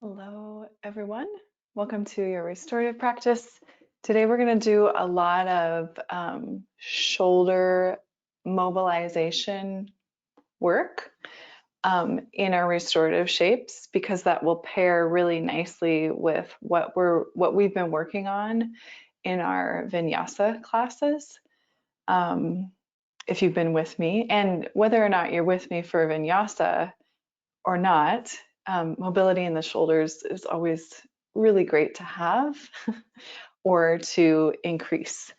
Hello, everyone. Welcome to your restorative practice. Today we're going to do a lot of shoulder mobilization work in our restorative shapes because that will pair really nicely with what we've been working on in our vinyasa classes. If you've been with me, and whether or not you're with me for vinyasa or not, mobility in the shoulders is always really great to have or to increase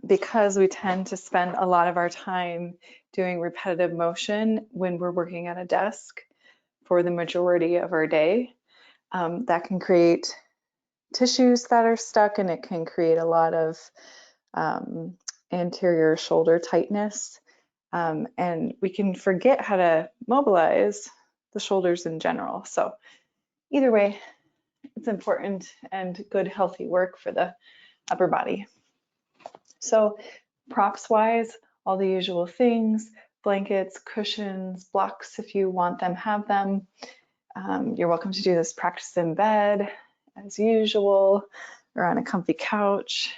because we tend to spend a lot of our time doing repetitive motion when we're working at a desk for the majority of our day. That can create tissues that are stuck, and it can create a lot of anterior shoulder tightness. And we can forget how to mobilize the shoulders in general. So either way, it's important and good, healthy work for the upper body. So props wise, all the usual things, blankets, cushions, blocks, if you want them, have them. You're welcome to do this practice in bed as usual or on a comfy couch.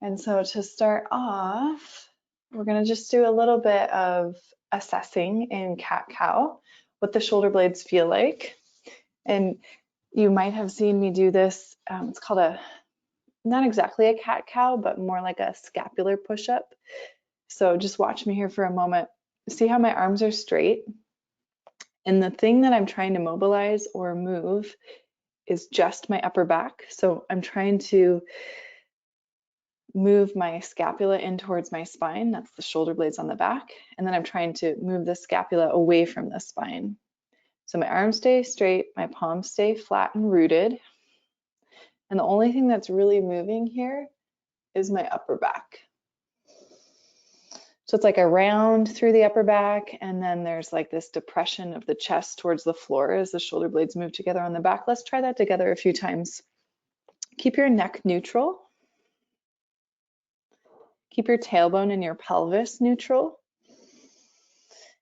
And so to start off, we're going to just do a little bit of assessing in cat-cow what the shoulder blades feel like. And you might have seen me do this. It's called not exactly a cat-cow, but more like a scapular push-up. So just watch me here for a moment. See how my arms are straight? And the thing that I'm trying to mobilize or move is just my upper back. So I'm trying to move my scapula in towards my spine. That's the shoulder blades on the back. And then I'm trying to move the scapula away from the spine. So my arms stay straight, my palms stay flat and rooted. And the only thing that's really moving here is my upper back. So it's like a round through the upper back, and then there's like this depression of the chest towards the floor as the shoulder blades move together on the back. Let's try that together a few times. Keep your neck neutral. Keep your tailbone and your pelvis neutral.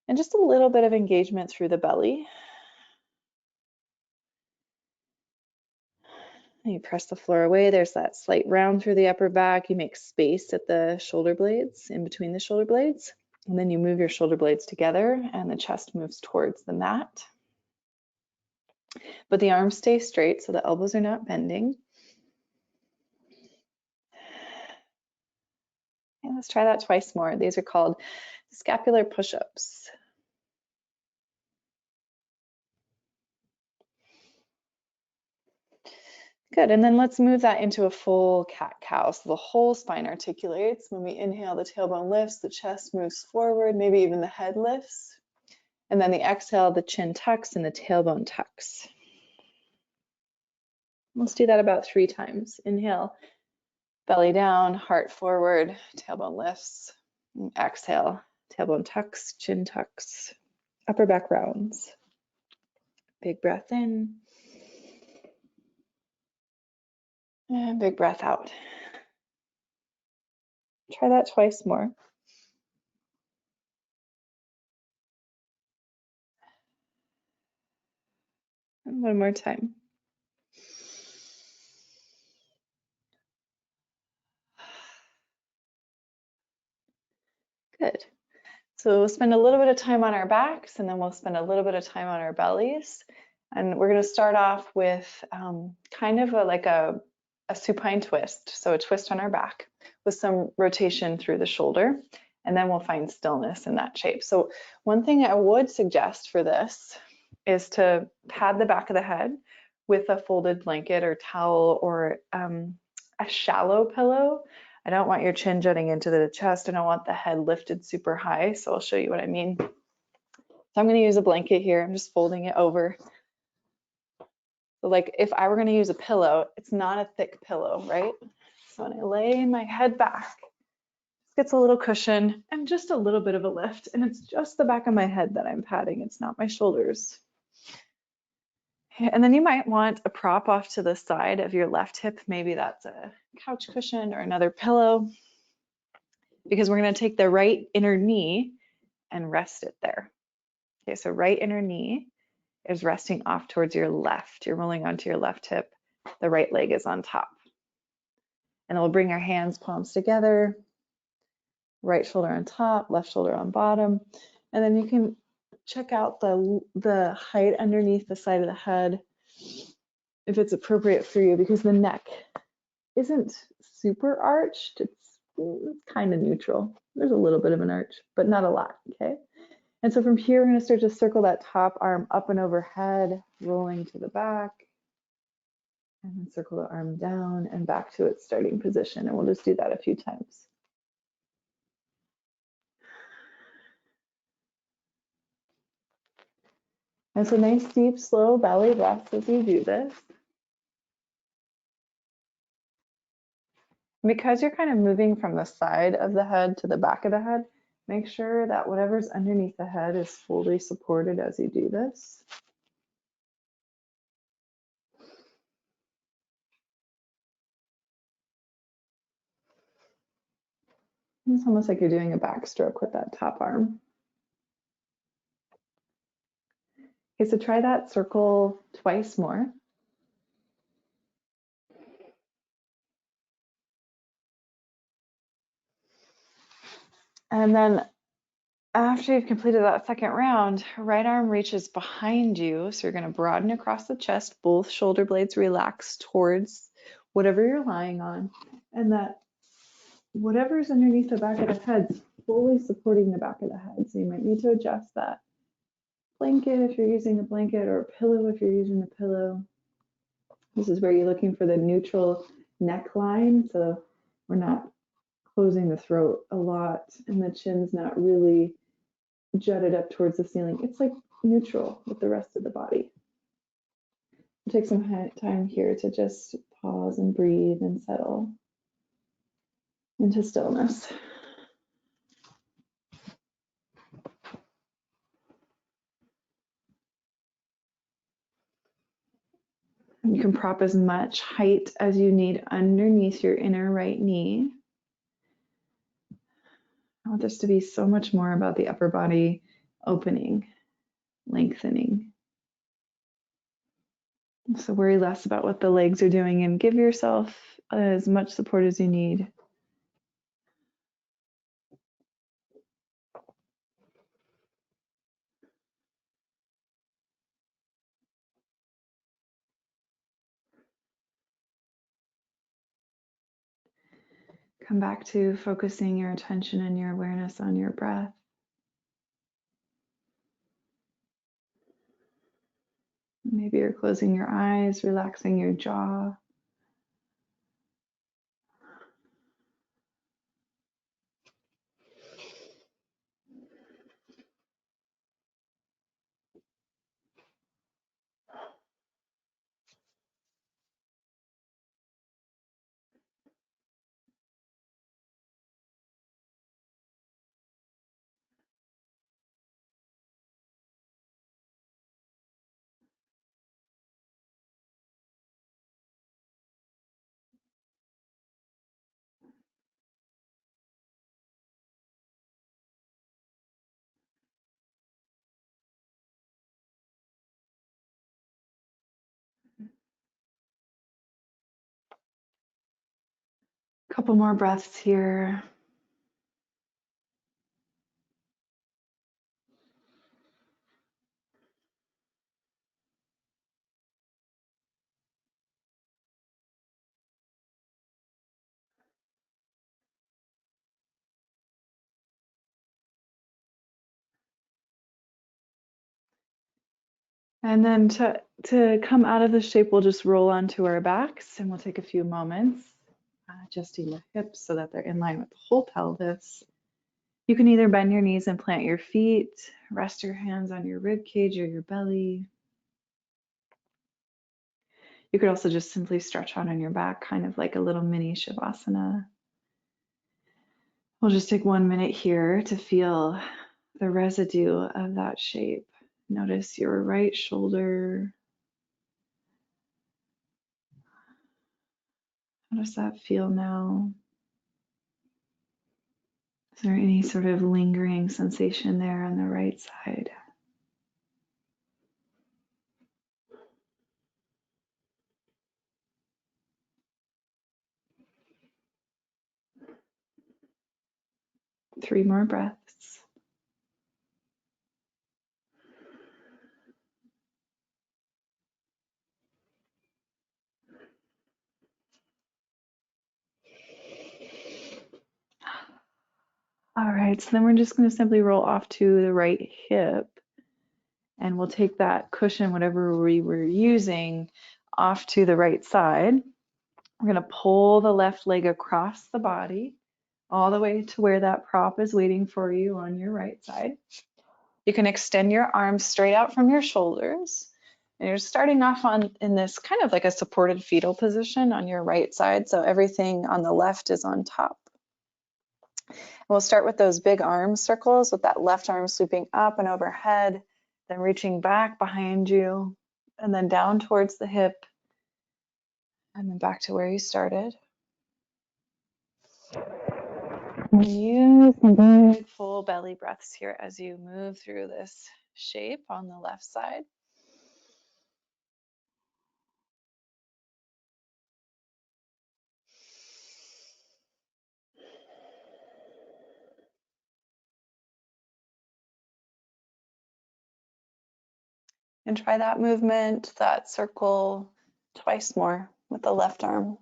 And just a little bit of engagement through the belly. You press the floor away. There's that slight round through the upper back. You make space at the shoulder blades, in between the shoulder blades. And then you move your shoulder blades together and the chest moves towards the mat. But the arms stay straight so the elbows are not bending. And let's try that twice more. These are called scapular push-ups. Good, and then let's move that into a full cat-cow. So the whole spine articulates. When we inhale, the tailbone lifts, the chest moves forward, maybe even the head lifts. And then the exhale, the chin tucks and the tailbone tucks. Let's do that about 3 times. Inhale, belly down, heart forward, tailbone lifts. And exhale, tailbone tucks, chin tucks, upper back rounds. Big breath in. And big breath out. Try that twice more. And one more time. Good. So we'll spend a little bit of time on our backs, and then we'll spend a little bit of time on our bellies. And we're going to start off with kind of like a supine twist. So a twist on our back with some rotation through the shoulder, and then we'll find stillness in that shape. So one thing I would suggest for this is to pad the back of the head with a folded blanket or towel or a shallow pillow. I don't want your chin jutting into the chest. I don't want the head lifted super high. So I'll show you what I mean. So I'm going to use a blanket here. I'm just folding it over. So like if I were going to use a pillow, it's not a thick pillow, right? So when I lay my head back, it gets a little cushion and just a little bit of a lift. And it's just the back of my head that I'm patting. It's not my shoulders. And then you might want a prop off to the side of your left hip. Maybe that's a couch cushion or another pillow, because we're going to take the right inner knee and rest it there. Okay, so right inner knee, is resting off towards your left. You're rolling onto your left hip. The right leg is on top. And then we'll bring our hands, palms together, right shoulder on top, left shoulder on bottom. And then you can check out the height underneath the side of the head if it's appropriate for you, because the neck isn't super arched. It's kind of neutral. There's a little bit of an arch, but not a lot, okay? And so from here, we're going to start to circle that top arm up and overhead, rolling to the back, and then circle the arm down and back to its starting position. And we'll just do that a few times. And so nice, deep, slow belly breaths as you do this. Because you're kind of moving from the side of the head to the back of the head, make sure that whatever's underneath the head is fully supported as you do this. It's almost like you're doing a backstroke with that top arm. Okay, so try that circle twice more. And then after you've completed that second round, right arm reaches behind you. So you're going to broaden across the chest, both shoulder blades relax towards whatever you're lying on. And that whatever's underneath the back of the head's fully supporting the back of the head. So you might need to adjust that blanket if you're using a blanket, or a pillow if you're using a pillow. This is where you're looking for the neutral neckline. So we're not closing the throat a lot and the chin's not really jutted up towards the ceiling. It's like neutral with the rest of the body. We'll take some time here to just pause and breathe and settle into stillness. You can prop as much height as you need underneath your inner right knee. I want this to be so much more about the upper body opening, lengthening. So worry less about what the legs are doing and give yourself as much support as you need. Come back to focusing your attention and your awareness on your breath. Maybe you're closing your eyes, relaxing your jaw. Couple more breaths here. And then to come out of the shape, we'll just roll onto our backs and we'll take a few moments adjusting the hips so that they're in line with the whole pelvis. You can either bend your knees and plant your feet, rest your hands on your rib cage or your belly. You could also just simply stretch out on your back, kind of like a little mini Savasana. We'll just take 1 minute here to feel the residue of that shape. Notice your right shoulder. How does that feel now? Is there any sort of lingering sensation there on the right side? 3 more breaths. All right, so then we're just going to simply roll off to the right hip, and we'll take that cushion, whatever we were using, off to the right side. We're going to pull the left leg across the body all the way to where that prop is waiting for you on your right side. You can extend your arms straight out from your shoulders. And you're starting off in this kind of like a supported fetal position on your right side, so everything on the left is on top. We'll start with those big arm circles with that left arm sweeping up and overhead, then reaching back behind you, and then down towards the hip, and then back to where you started. And use some big full belly breaths here as you move through this shape on the left side. And try that movement, that circle, twice more with the left arm.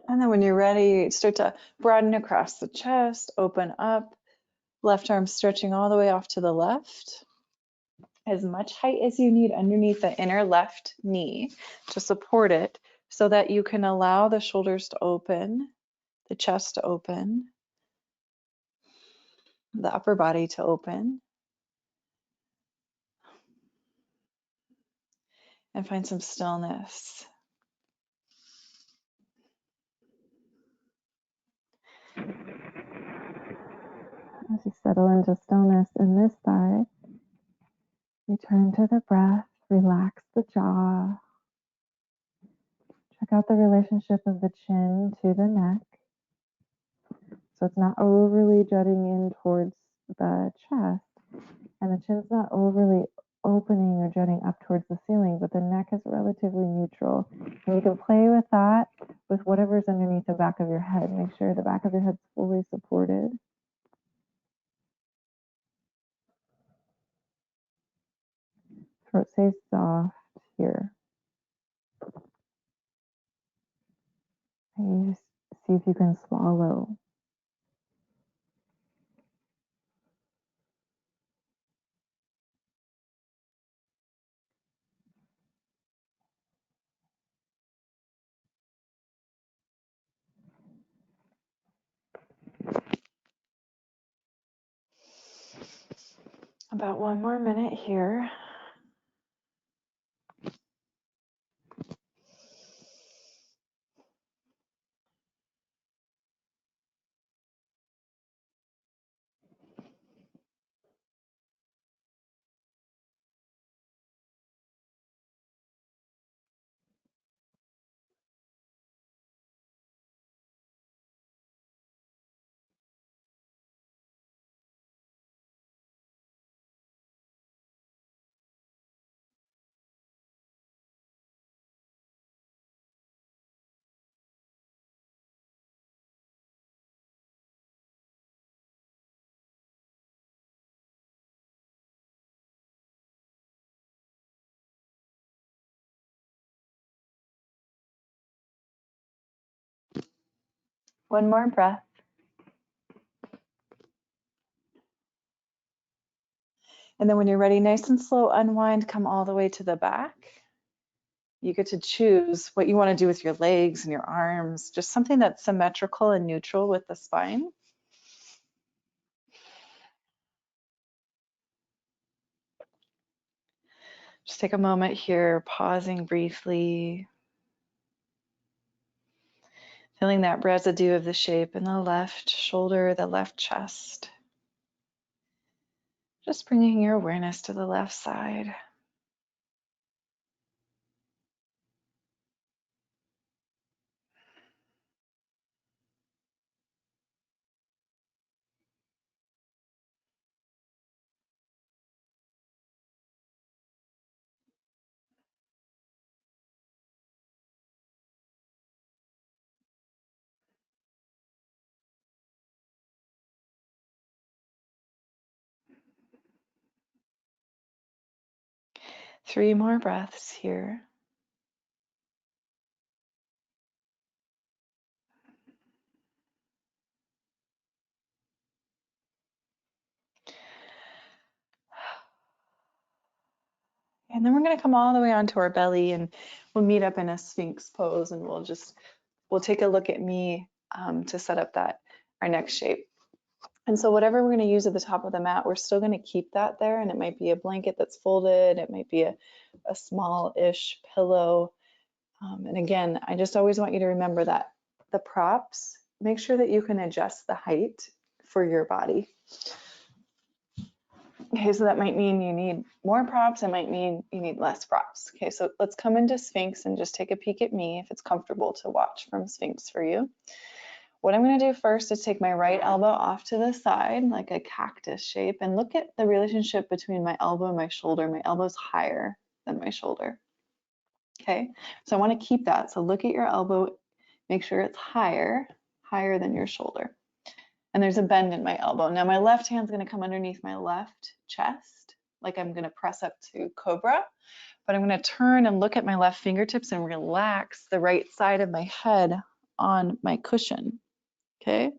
And then when you're ready, start to broaden across the chest, open up, left arm stretching all the way off to the left. As much height as you need underneath the inner left knee to support it so that you can allow the shoulders to open, the chest to open, the upper body to open. And find some stillness. As you settle into stillness in this side, return to the breath, relax the jaw. Check out the relationship of the chin to the neck. So it's not overly jutting in towards the chest, and the chin's not overly opening or jutting up towards the ceiling, but the neck is relatively neutral. And you can play with that with whatever's underneath the back of your head. Make sure the back of your head's fully supported. Throat stays soft here. And you just see if you can swallow. About 1 more minute here. One more breath. And then when you're ready, nice and slow, unwind, come all the way to the back. You get to choose what you want to do with your legs and your arms, just something that's symmetrical and neutral with the spine. Just take a moment here, pausing briefly, feeling that residue of the shape in the left shoulder, the left chest. Just bringing your awareness to the left side. 3 more breaths here. And then we're going to come all the way onto our belly and we'll meet up in a Sphinx pose, and we'll take a look at me to set up our next shape. And so whatever we're going to use at the top of the mat, we're still going to keep that there. And it might be a blanket that's folded. It might be a small-ish pillow. And again, I just always want you to remember that the props, make sure that you can adjust the height for your body. Okay, so that might mean you need more props. It might mean you need less props. Okay, so let's come into Sphinx and just take a peek at me if it's comfortable to watch from Sphinx for you. What I'm going to do first is take my right elbow off to the side like a cactus shape and look at the relationship between my elbow and my shoulder. My elbow's higher than my shoulder. Okay, so I want to keep that. So look at your elbow, make sure it's higher than your shoulder. And there's a bend in my elbow. Now my left hand's going to come underneath my left chest, like I'm going to press up to cobra, but I'm going to turn and look at my left fingertips and relax the right side of my head on my cushion. Okay,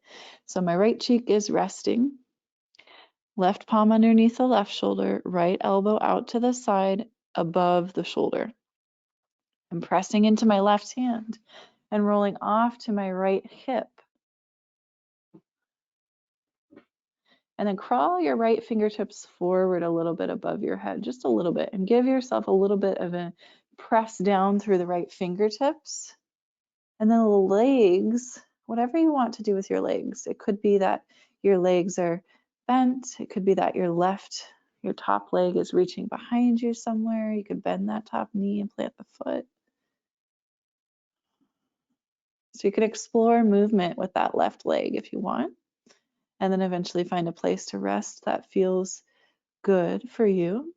so my right cheek is resting, left palm underneath the left shoulder, right elbow out to the side above the shoulder. I'm pressing into my left hand and rolling off to my right hip. And then crawl your right fingertips forward a little bit above your head, just a little bit, and give yourself a little bit of a press down through the right fingertips. And then the legs, whatever you want to do with your legs. It could be that your legs are bent. It could be that your top leg is reaching behind you somewhere. You could bend that top knee and plant the foot. So you can explore movement with that left leg if you want, and then eventually find a place to rest that feels good for you.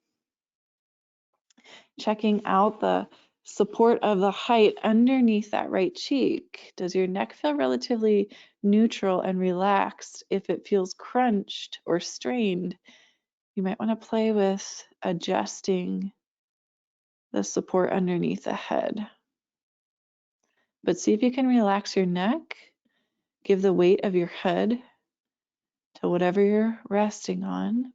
Checking out the support of the height underneath that right cheek. Does your neck feel relatively neutral and relaxed? If it feels crunched or strained, you might want to play with adjusting the support underneath the head. But see if you can relax your neck. Give the weight of your head to whatever you're resting on.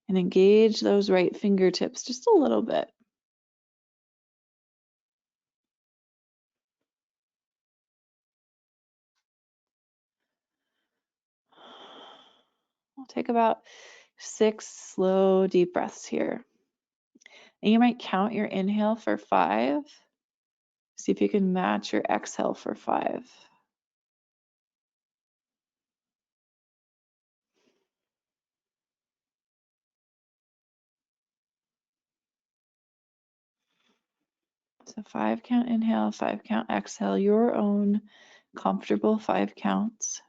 And engage those right fingertips just a little bit. We'll take about 6 slow, deep breaths here. And you might count your inhale for 5. See if you can match your exhale for 5. So 5 count inhale, 5 count exhale, your own comfortable 5 counts.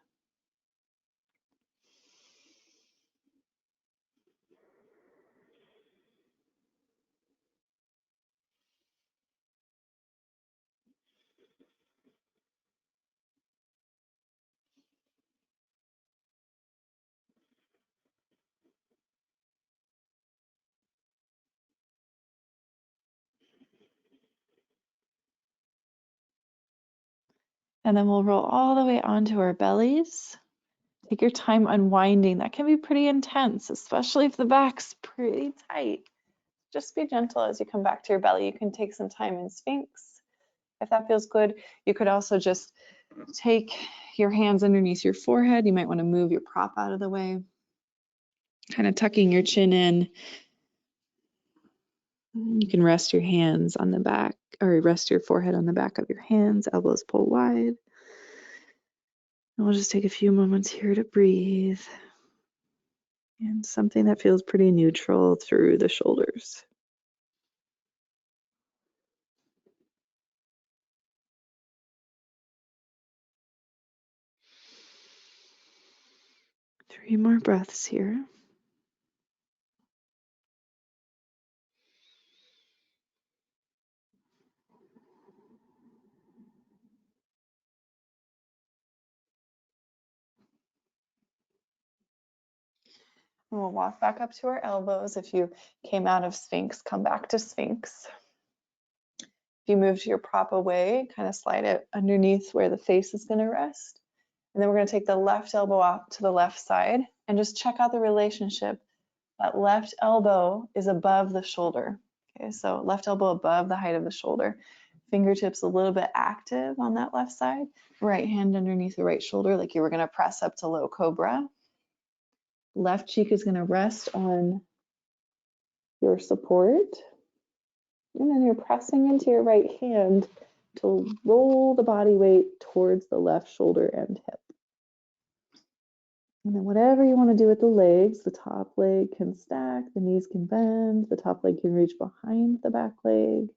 And then we'll roll all the way onto our bellies. Take your time unwinding. That can be pretty intense, especially if the back's pretty tight. Just be gentle as you come back to your belly. You can take some time in Sphinx if that feels good. You could also just take your hands underneath your forehead. You might want to move your prop out of the way, kind of tucking your chin in. You can rest your hands on the back, or rest your forehead on the back of your hands, elbows pull wide. And we'll just take a few moments here to breathe. And something that feels pretty neutral through the shoulders. Three more breaths here. And we'll walk back up to our elbows. If you came out of Sphinx, come back to Sphinx. If you move to your prop away, kind of slide it underneath where the face is going to rest. And then we're going to take the left elbow out to the left side and just check out the relationship. That left elbow is above the shoulder. Okay, so left elbow above the height of the shoulder. Fingertips a little bit active on that left side. Right hand underneath the right shoulder, like you were going to press up to low cobra. Left cheek is going to rest on your support. And then you're pressing into your right hand to roll the body weight towards the left shoulder and hip. And then whatever you want to do with the legs, the top leg can stack, the knees can bend, the top leg can reach behind the back leg.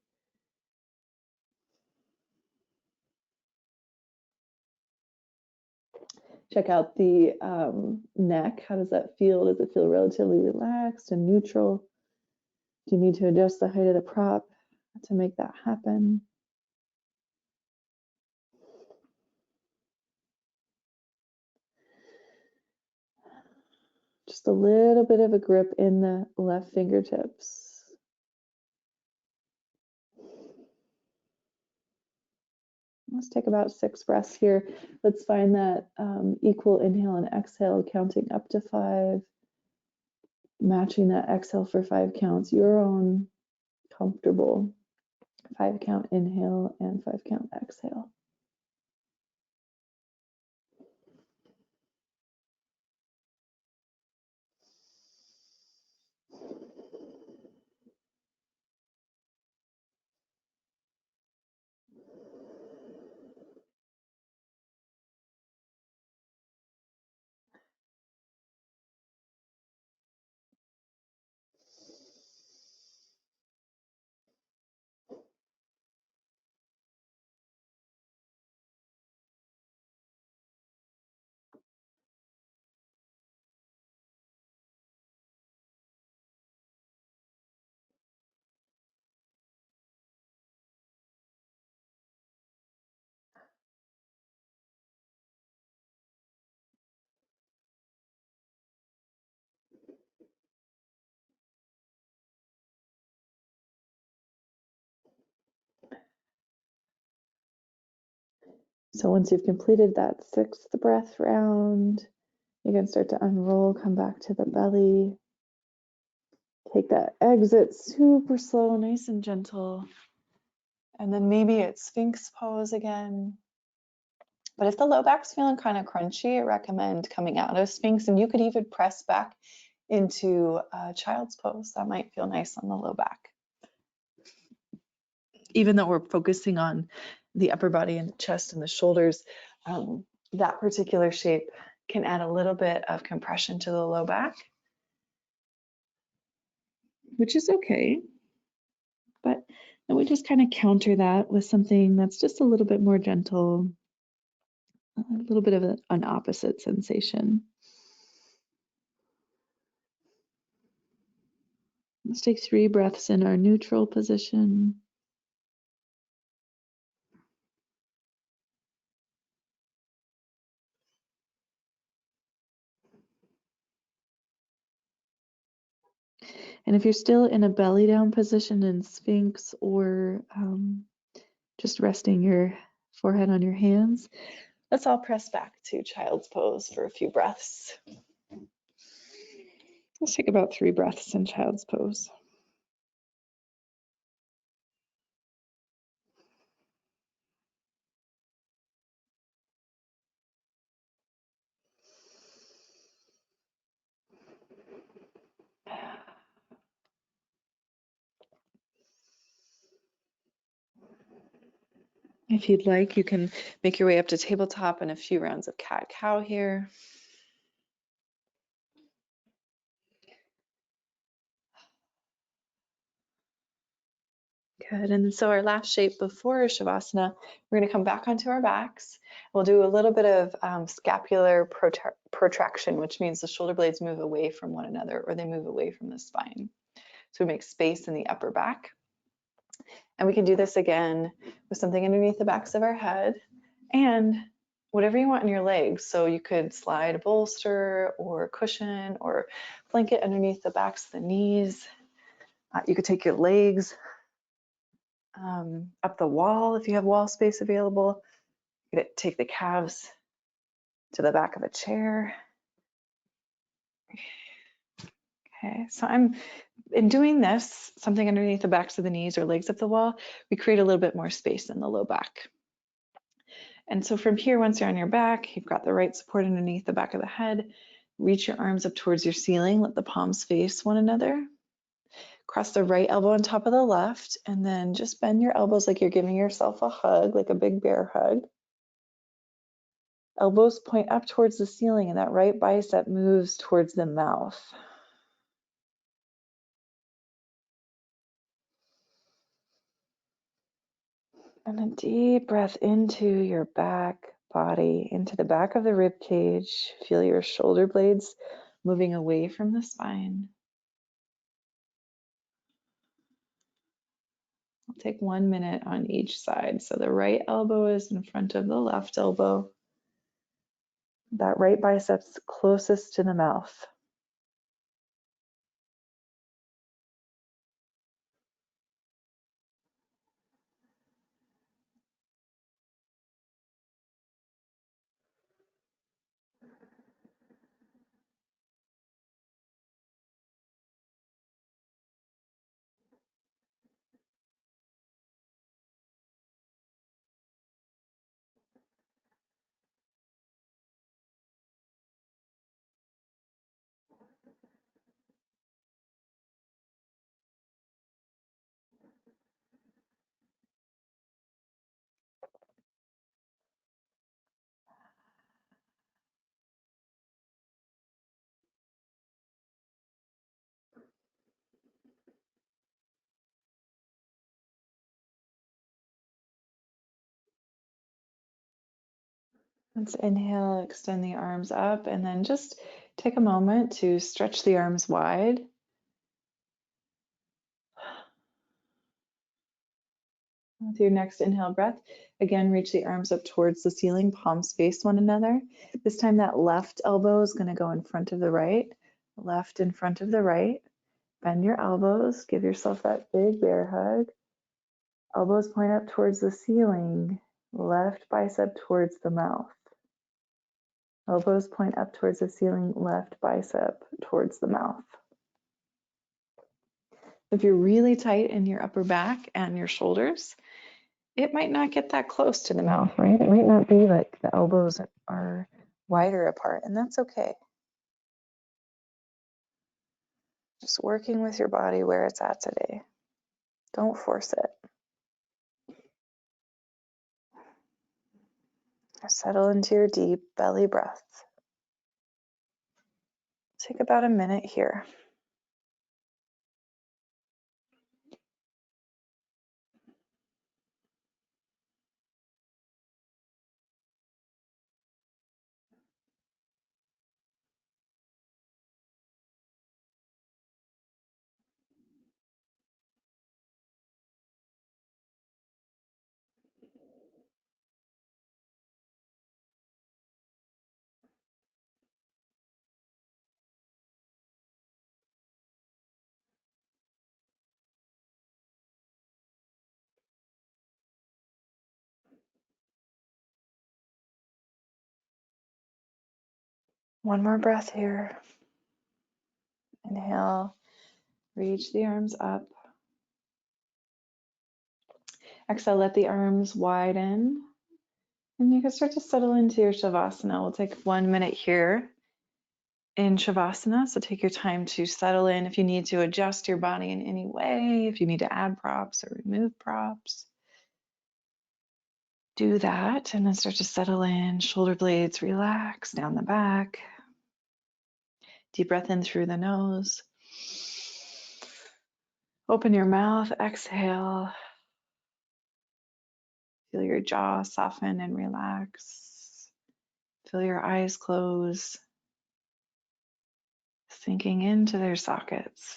Check out the neck. How does that feel? Does it feel relatively relaxed and neutral? Do you need to adjust the height of the prop to make that happen? Just a little bit of a grip in the left fingertips. Let's take about 6 breaths here. Let's find that equal inhale and exhale, counting up to 5, matching that exhale for 5 counts, your own comfortable 5 count inhale and 5 count exhale. So once you've completed that 6th breath round, you can start to unroll, come back to the belly. Take that exit super slow, nice and gentle. And then maybe it's Sphinx pose again. But if the low back's feeling kind of crunchy, I recommend coming out of Sphinx, and you could even press back into child's pose. That might feel nice on the low back. Even though we're focusing on the upper body and the chest and the shoulders, that particular shape can add a little bit of compression to the low back, which is okay. But then we just kind of counter that with something that's just a little bit more gentle, a little bit of an opposite sensation. Let's take 3 breaths in our neutral position. And if you're still in a belly down position in Sphinx, or just resting your forehead on your hands, let's all press back to child's pose for a few breaths. Let's take about 3 breaths in child's pose. If you'd like, you can make your way up to tabletop and a few rounds of cat-cow here. Good, and so our last shape before Shavasana, we're gonna come back onto our backs. We'll do a little bit of scapular protraction, which means the shoulder blades move away from one another, or they move away from the spine. So we make space in the upper back. And we can do this again with something underneath the backs of our head. And whatever you want in your legs. So you could slide a bolster or a cushion or blanket underneath the backs of the knees. You could take your legs up the wall if you have wall space available. You could take the calves to the back of a chair. Okay, so in doing this, something underneath the backs of the knees or legs up the wall, we create a little bit more space in the low back. And so from here, once you're on your back, you've got the right support underneath the back of the head, reach your arms up towards your ceiling, let the palms face one another. Cross the right elbow on top of the left, and then just bend your elbows like you're giving yourself a hug, like a big bear hug. Elbows point up towards the ceiling, and that right bicep moves towards the mouth. And a deep breath into your back body, into the back of the rib cage. Feel your shoulder blades moving away from the spine. I'll take 1 minute on each side. So the right elbow is in front of the left elbow. That right bicep's closest to the mouth. Let's inhale, extend the arms up, and then just take a moment to stretch the arms wide. With your next inhale breath, again, reach the arms up towards the ceiling, palms face one another. This time that left elbow is going to go in front of the right, left in front of the right. Bend your elbows, give yourself that big bear hug. Elbows point up towards the ceiling, left bicep towards the mouth. Elbows point up towards the ceiling, left bicep towards the mouth. If you're really tight in your upper back and your shoulders, it might not get that close to the mouth, right? It might not be like the elbows are wider apart, and that's okay. Just working with your body where it's at today. Don't force it. Settle into your deep belly breath. Take about a minute here. One more breath here. Inhale, reach the arms up. Exhale, let the arms widen. And you can start to settle into your Savasana. We'll take 1 minute here in Savasana. So take your time to settle in. If you need to adjust your body in any way, if you need to add props or remove props, do that. And then start to settle in. Shoulder blades relax down the back. Deep breath in through the nose. Open your mouth, exhale. Feel your jaw soften and relax. Feel your eyes close, sinking into their sockets.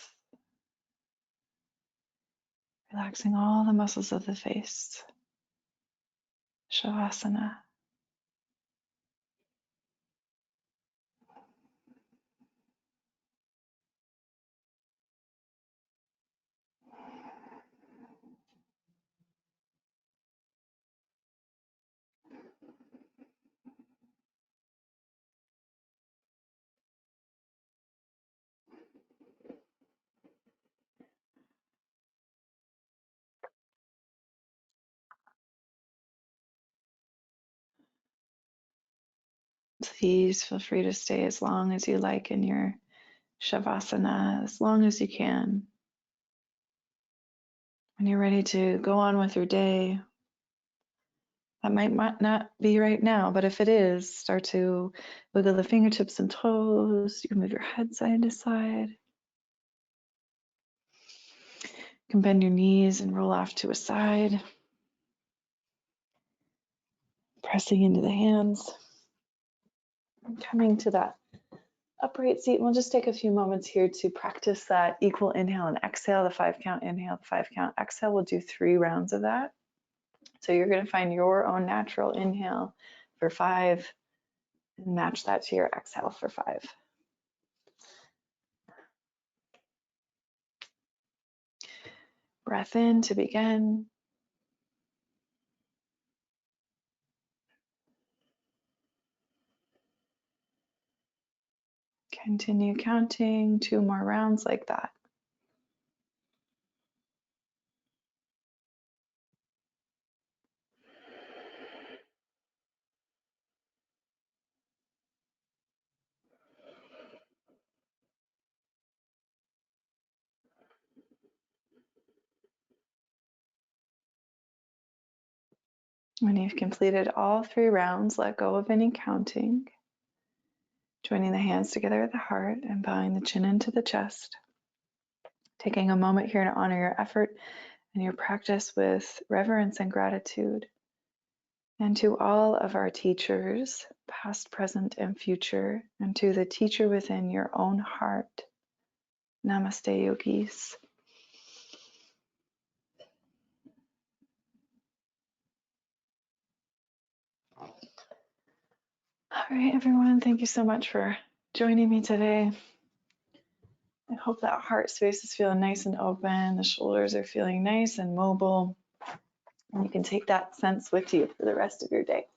Relaxing all the muscles of the face. Shavasana. please feel free to stay as long as you like in your Shavasana, as long as you can. When you're ready to go on with your day, that might not be right now, but if it is, start to wiggle the fingertips and toes. You can move your head side to side. You can bend your knees and roll off to a side. Pressing into the hands. Coming to that upright seat. And we'll just take a few moments here to practice that equal inhale and exhale, the 5 count inhale, the 5 count exhale. We'll do 3 rounds of that. So you're going to find your own natural inhale for 5 and match that to your exhale for 5. Breath in to begin. Continue counting 2 more rounds like that. When you've completed all 3 rounds, let go of any counting. Joining the hands together at the heart and bowing the chin into the chest. Taking a moment here to honor your effort and your practice with reverence and gratitude. And to all of our teachers, past, present, and future, and to the teacher within your own heart. Namaste, yogis. All right, everyone, thank you so much for joining me today. I hope that heart space is feeling nice and open. The shoulders are feeling nice and mobile. And you can take that sense with you for the rest of your day.